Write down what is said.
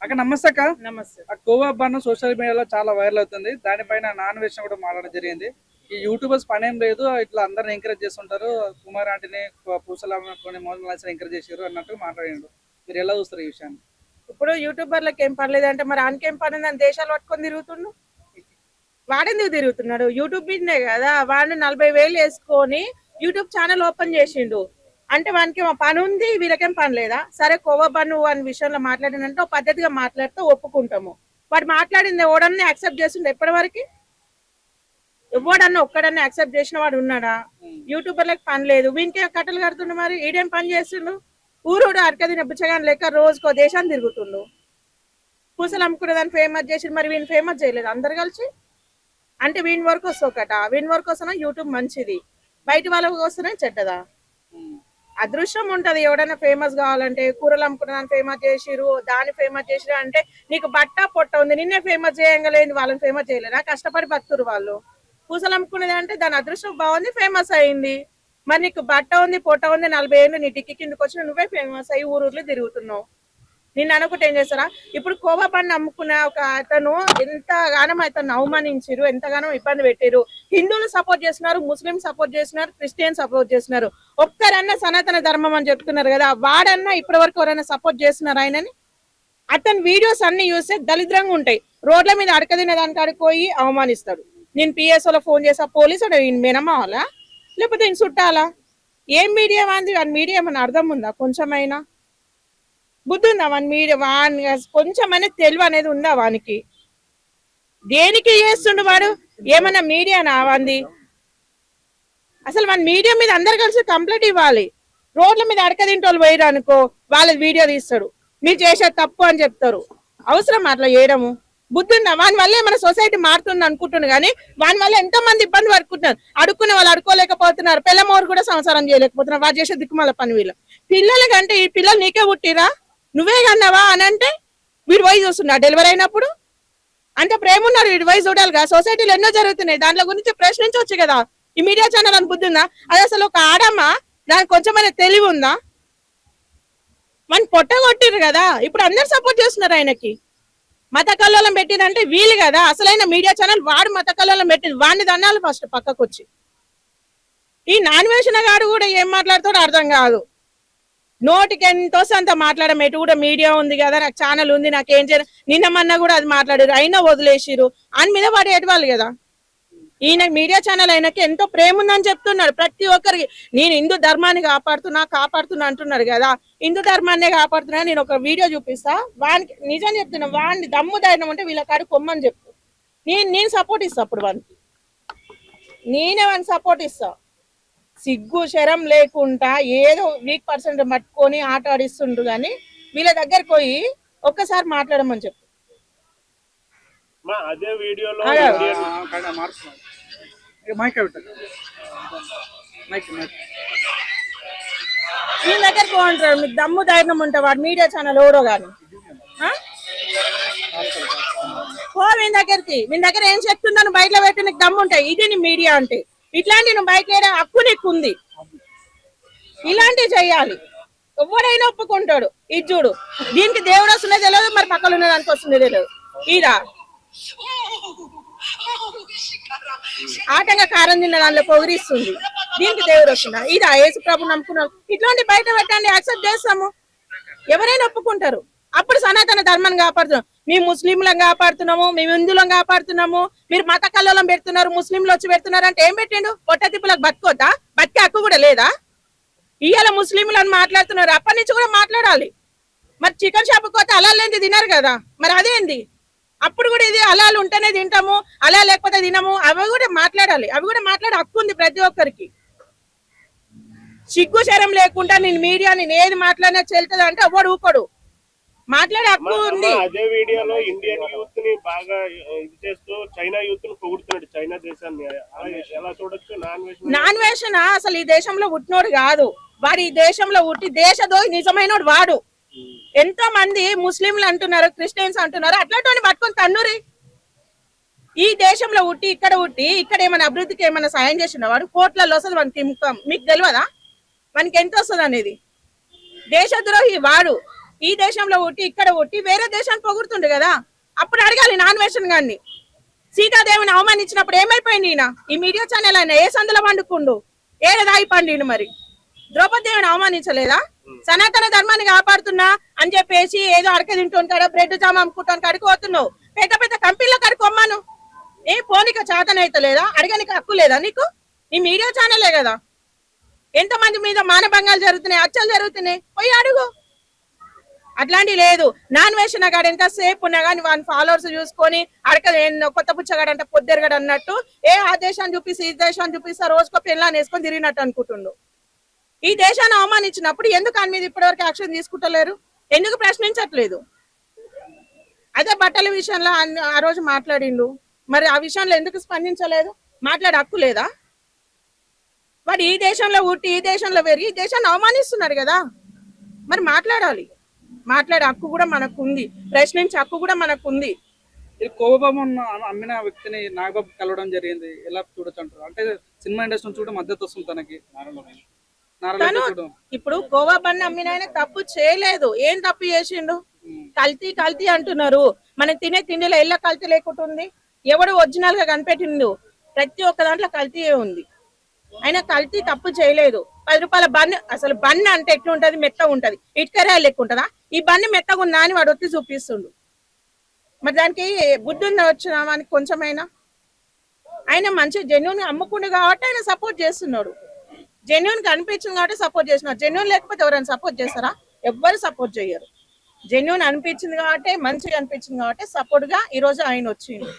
అక్క నమస్తే అక్క. నమస్తే. ఆ కోవా బన్ సోషల్ మీడియాలో చాలా వైరల్ అవుతుంది. దానిపైన నాన్ వెజ్ కూడా మాట్లాడడం జరిగింది. ఈ యూట్యూబర్స్ పని ఏం లేదు, ఇట్లా అందరిని ఎంకరేజ్ చేస్తుంటారు. కుమార్ ఆంటీని పూసలని మోసం ఎంకరేజ్ చేశారు అన్నట్టు మాట్లాడారు. మీరు ఎలా చూస్తారు ఈ విషయాన్ని? ఇప్పుడు యూట్యూబర్లకు ఏం పర్లేదు అంటే మరి ఆయనకేం పని ఉందని దేశాలు పట్టుకొని తిరుగుతుండు. వాడెందుకు తిరుగుతున్నాడు? యూట్యూబ్ మీదనే కదా. వాడిని 40,000 వేసుకొని యూట్యూబ్ ఛానల్ ఓపెన్ చేసిండు అంటే వానికి పని ఉంది, వీళ్ళకేం పని లేదా? సరే కోవా బన్ను అనే విషయంలో మాట్లాడినంటే ఒక పద్ధతిగా మాట్లాడితే ఒప్పుకుంటాము. వాడు మాట్లాడింది ఎవడన్నా యాక్సెప్ట్ చేస్తుండే ఎప్పటి వరకు? ఎవడన్నా ఒక్కడన్నా యాక్సెప్ట్ చేసిన వాడు ఉన్నాడా? యూట్యూబర్లకు పని లేదు, వీనికే కట్టలు కడుతుండు. మరి ఈడేం పని చేస్తుండు? ఊరుడు అరకదిన బిచ్చగాని లెక్క రోజుకో దేశాన్ని తిరుగుతుండు. పూసలు అమ్ముకునే దాన్ని ఫేమస్ చేసి మరి వీని ఫేమస్ చేయలేదు అందరు కలిసి. అంటే వీని వరకు వస్తాకట, వీని వరకు వస్తున్నా యూట్యూబ్ మంచిది, బయట వాళ్ళకి వస్తేనే చెడ్డదా? అదృష్టం ఉంటది. ఎవడైనా ఫేమస్ కావాలంటే కూరలు అమ్ముకునే దాన్ని ఫేమస్ చేసిరు, దాన్ని ఫేమస్ చేసిరు అంటే నీకు బట్ట పొట్ట ఉంది, నిన్నే ఫేమస్ చేయగలేదు, వాళ్ళని ఫేమస్ చేయలేదా? కష్టపడి బతుకురు వాళ్ళు. పూసలు అమ్ముకునేది అంటే దాని అదృష్టం బాగుంది, ఫేమస్ అయింది. మరి నీకు బట్ట ఉంది, పొట్ట ఉంది, 40 ఏళ్ళు నీ టిక్కి కిందకి వచ్చిన నువ్వే ఫేమస్ అయ్యి ఊరూర్లో తిరుగుతున్నావు. నిన్ను అనుకుంటే ఏం చేస్తారా? ఇప్పుడు కోవా బండి అమ్ముకున్న ఒక అతను ఎంతగానో అతను అవమానించారు, ఎంతగానో ఇబ్బంది పెట్టారు. హిందువులు సపోర్ట్ చేస్తున్నారు, ముస్లిం సపోర్ట్ చేస్తున్నారు, క్రిస్టియన్ సపోర్ట్ చేస్తున్నారు. ఒక్కరన్నా సనాతన ధర్మం అని చెప్తున్నారు కదా, వాడన్నా ఇప్పటి వరకు ఎవరైనా సపోర్ట్ చేస్తున్నారు ఆయనని? అతని వీడియోస్ అన్ని చూస్తే దరిద్రంగా ఉంటాయి. రోడ్ల మీద అడకదిన దానికి అడుకోయి అవమానిస్తాడు. నేను పిఎస్ఓలో ఫోన్ చేసా, పోలీసుడు మెనమావాలా లేకపోతే ఈయన చుట్టాలా? ఏం మీడియా వాంది? వాని మీడియా ఏమన్నా అర్థం ఉందా? కొంచెమైనా బుద్ధి ఉందా వాని మీడియా? వాని కొంచెమైనా తెలివి అనేది ఉందా వానికి? దేనికి చేస్తుండు వాడు? ఏమన్నా మీడియా నావంది? అసలు మన మీడియా మీద అందరు కలిసి కంప్లైంట్ ఇవ్వాలి. రోడ్ల మీద అడకదింటోళ్ళు పోయారు అనుకో, వాళ్ళ వీడియో తీస్తాడు, మీరు చేసేది తప్పు అని చెప్తారు. అవసరం అట్లా చేయడము? బుద్ధి ఉందా? వాని వల్ల మన సొసైటీ మారుతుంది అనుకుంటున్నారు కానీ వాని వల్ల ఎంతో మంది ఇబ్బంది పడుకుంటున్నారు. అడుక్కునే వాళ్ళు అడుకోలేకపోతున్నారు, పిల్లమోరు కూడా సంసారం చేయలేకపోతున్నారు. వాడు చేసే దిక్కుమాల పని. వీళ్ళు పిల్లల కంటే ఈ పిల్లలు నీకే పుట్టిరా, నువ్వే కన్నావా అని అంటే వీడు వయసు వస్తున్నా డెలివరీ అయినప్పుడు అంత ప్రేమ ఉన్నారు, వీడి వయసు చూడాలి కదా. సొసైటీలో ఎన్నో జరుగుతున్నాయి, దాంట్లో గురించి ప్రశ్నించవచ్చు కదా. ఈ మీడియా ఛానల్ అని బుద్ధి ఉందా? అది అసలు ఒక ఆడమ్మా, దానికి కొంచెమైనా తెలివి ఉందా? మన పొట్ట కొట్టిరు కదా, ఇప్పుడు అందరు సపోర్ట్ చేస్తున్నారు ఆయనకి. మత కల్లోలం పెట్టిందంటే వీళ్ళు కదా అసలైన మీడియా ఛానల్. వాడు మత కల్లోలం పెట్టింది, వాడిని దన్నాలు ఫస్ట్ పక్కకు వచ్చి. ఈ నాన్ వేసిన గాడు కూడా ఏం మాట్లాడుతాడో అర్థం కాదు. నోటికి ఎంతో అంత మాట్లాడడం. ఎటు కూడా మీడియా ఉంది కదా, నాకు ఛానల్ ఉంది, నాకేం చేయాలి, నిన్నమన్నా కూడా అది మాట్లాడారు, అయినా వదిలేసిరు అని మీద వాడు ఎడవాలి కదా. ఈయన మీడియా ఛానల్ అయినాక ఎంతో ప్రేమ ఉందని చెప్తున్నాడు ప్రతి ఒక్కరికి. నేను హిందూ ధర్మాన్ని కాపాడుతున్నా అంటున్నాడు కదా. హిందూ ధర్మాన్ని కాపాడుతున్నా. నేను ఒక వీడియో చూపిస్తా, వానికి నిజం చెప్తున్నా, వాడిని దమ్ము ధైర్యం అంటే వీళ్ళ కాడికి కొమ్మని చెప్పు. నేను సపోర్ట్ ఇస్తా. అప్పుడు నేనే వాడిని సపోర్ట్ ఇస్తా. సిగ్గు శరం లేకుండా ఏదో వీక్ పర్సెంట్ పట్టుకొని ఆట ఆడిస్తుండ్రు కానీ వీళ్ళ దగ్గరకు పోయి ఒక్కసారి మాట్లాడమని చెప్పు. అదే వీడియోలో వీళ్ళ దగ్గరకు పోంటారు. మీకు దమ్ము ధైర్యం ఉంటే వాడు మీడియా ఛానల్ ఎవడో కానీ పో వీని దగ్గరికి. వీని దగ్గర ఏం చెప్తున్నాను బయటలో పెట్టి నీకు దమ్ము ఉంటాయి. ఇది నీ మీడియా అంటే. ఇట్లాంటి నువ్వు బయట లేడా హక్కు నీకు ఉంది. ఇలాంటివి చెయ్యాలి. ఎవడైనా ఒప్పుకుంటాడు. ఇది చూడు, దీనికి దేవుడు వస్తుందే తెలియదు, మరి పక్కన ఉన్న దానికి వస్తుందే తెలియదు. ఇదా ఆటంగా కారం తిన్న దానిలో పొగిరిస్తుంది, దీనికి దేవుడు వస్తుందా? ఇదా యేసు ప్రభు నమ్ముకున్నావు? ఇట్లాంటి బయట పెట్టండి, యాక్సెప్ట్ చేస్తాము. ఎవరైనా ఒప్పుకుంటారు. అప్పుడు సనాతన ధర్మాన్ని కాపాడుతున్నాం. మేము ముస్లింలను కాపాడుతున్నాము, మేము హిందువులను కాపాడుతున్నాము, మీరు మత కల్లోలం పెడుతున్నారు, ముస్లింలు వచ్చి పెడుతున్నారు అంటే ఏం పెట్టిండు? పొట్ట తిప్పులకు బతుకోద్దా? బతికే హక్కు కూడా లేదా? ఇవాళ ముస్లింలు అని మాట్లాడుతున్నారు, అప్పటి నుంచి కూడా మాట్లాడాలి. మరి చికెన్ షాప్ పోతే అలా లేని తిన్నారు కదా, మరి అదేంది? అప్పుడు కూడా ఇది అలాలు ఉంటేనే తింటాము, అలా లేకపోతే తినము. అవి కూడా మాట్లాడాలి, అవి కూడా మాట్లాడే హక్కు ఉంది ప్రతి ఒక్కరికి. సిగ్గు శరం లేకుండా నేను మీడియా నేను ఏది మాట్లాడినా చెల్తుంది అంటే ఎవడు ఊకోడు. మాట్లాడే హక్కు ఉంది. అదే వీడియోలో ఇండియన్ యూత్ ని బాగా ఇది చేస్తూ చైనా యూత్ ని పొగుడుతున్నాడు, చైనా దేశాన్ని. ఎలా చూడొచ్చు? నాన్ వేషన్ అసలు ఈ దేశంలో పుట్టినోడు కాదు వాడు. ఈ దేశంలో పుట్టి దేశద్రోహి నిజమైనోడు వాడు. ఎంతో మంది ముస్లింలు అంటున్నారు, క్రిస్టియన్స్ అంటున్నారు, అట్లాంటి పట్టుకొని తన్నురి. ఈ దేశంలో పుట్టి ఇక్కడ ఏమైనా అభివృద్ధికి ఏమైనా సాయం చేసిన వాడు కోట్లలో వస్తుంది వానికి ఇన్కమ్. మీకు తెలియదా వానికి ఎంత వస్తుంది అనేది? దేశద్రోహి వాడు. ఈ దేశంలో పుట్టి ఇక్కడ పుట్టి వేరే దేశాన్ని పొగుడుతుండు కదా, అప్పుడు అడగాలి నాన్ వెషన్ గాన్ని. సీతాదేవిని అవమానించినప్పుడు ఏమైపోయింది ఈయన? ఈ మీడియా ఛానల్ ఆయన ఏ సందులో పండుకుండు, ఏడాది పండిను మరి. ద్రౌపది దేవిని అవమానించలేదా? సనాతన ధర్మాన్ని కాపాడుతున్నా అని చెప్పేసి ఏదో అడక తింటాను కాడ బ్రెడ్ జామ అమ్ముకుంటాను కాడికి పోతున్నావు. పెద్ద పెద్ద కంపెనీల కాడికి కొమ్మాను. ఏ పోనీక చేతనైతే లేదా? అడగనికి హక్కు లేదా నీకు? నీ మీడియా ఛానలే కదా. ఎంతమంది మీద మానభంగాలు జరుగుతున్నాయి, హత్యలు జరుగుతున్నాయి, పోయి అడుగు. అట్లాంటి లేదు. నాన్ వేసిన గాడు ఎంత సేపు ఉన్నా కానీ వాని ఫాలోవర్స్ చూసుకొని అడక కొత్త పుచ్చగాడు అంటే పొద్దెరగాడు అన్నట్టు ఆ దేశాన్ని చూపిస్తే ఈ దేశాన్ని చూపిస్తా రోజుకో పెళ్ళాన్ని వేసుకొని తిరిగినట్టు అనుకుంటుండు. ఈ దేశాన్ని అవమానించినప్పుడు ఎందుకు ఆయన మీద ఇప్పటివరకు యాక్షన్ తీసుకుంటలేరు? ఎందుకు ప్రశ్నించట్లేదు? అదే బట్టల విషయంలో ఆ రోజు మాట్లాడిండు, మరి ఆ విషయంలో ఎందుకు స్పందించలేదు? మాట్లాడే హక్కు లేదా? వాడు ఈ దేశంలో పుట్టి ఈ దేశంలో పెరిగి ఈ దేశాన్ని అవమానిస్తున్నాడు కదా, మరి మాట్లాడాలి. మాట్లాడే హక్కు కూడా మనకు ఉంది, ప్రశ్నించే హక్కు కూడా మనకు ఉంది. ఇది కోవబాబు అమ్మిన వ్యక్తిని నాగబాబు కలవడం జరిగింది, ఎలా చూడొచ్చు అంటారు? అంటే సినిమా ఇండస్ట్రీ నుంచి కూడా మద్దతు వస్తుంది తనకి. తను ఇప్పుడు గోవా బండి అమ్మిన ఆయన తప్పు చేయలేదు. ఏం తప్పు చేసిండు? కల్తీ కల్తీ అంటున్నారు. మనం తినే తిండిలో ఎల్ల కల్తీ లేకుండా ఉంది? ఎవడు ఒరిజినల్ గా కనిపెట్టిండు? ప్రతి ఒక్క దాంట్లో కల్తీయే ఉంది. ఆయన కల్తీ తప్పు చేయలేదు. 10 రూపాయల బన్, అసలు బన్ అంటే ఎట్లుంటది? మెత్తగా ఉంటది, ఇటుకరాయలు లెక్క ఉంటదా? ఈ బన్ని మెత్తగా ఉందా అని వాడు వచ్చి చూపిస్తుండు. మరి దానికి బుద్ధి ఉందా వచ్చిన వానికి కొంచెమైనా? ఆయన మంచి జెన్యున్ అమ్ముకుండు కాబట్టి ఆయన సపోర్ట్ చేస్తున్నాడు. జెన్యున్ అనిపించింది కాబట్టి సపోర్ట్ చేస్తున్నారు. జెన్యున్ లేకపోతే ఎవరైనా సపోర్ట్ చేస్తారా? ఎవ్వరు సపోర్ట్ చేయరు. జెన్యున్ అనిపించింది కాబట్టి, మంచిగా అనిపించింది కాబట్టి సపోర్ట్ గా ఈ రోజు ఆయన వచ్చిండు.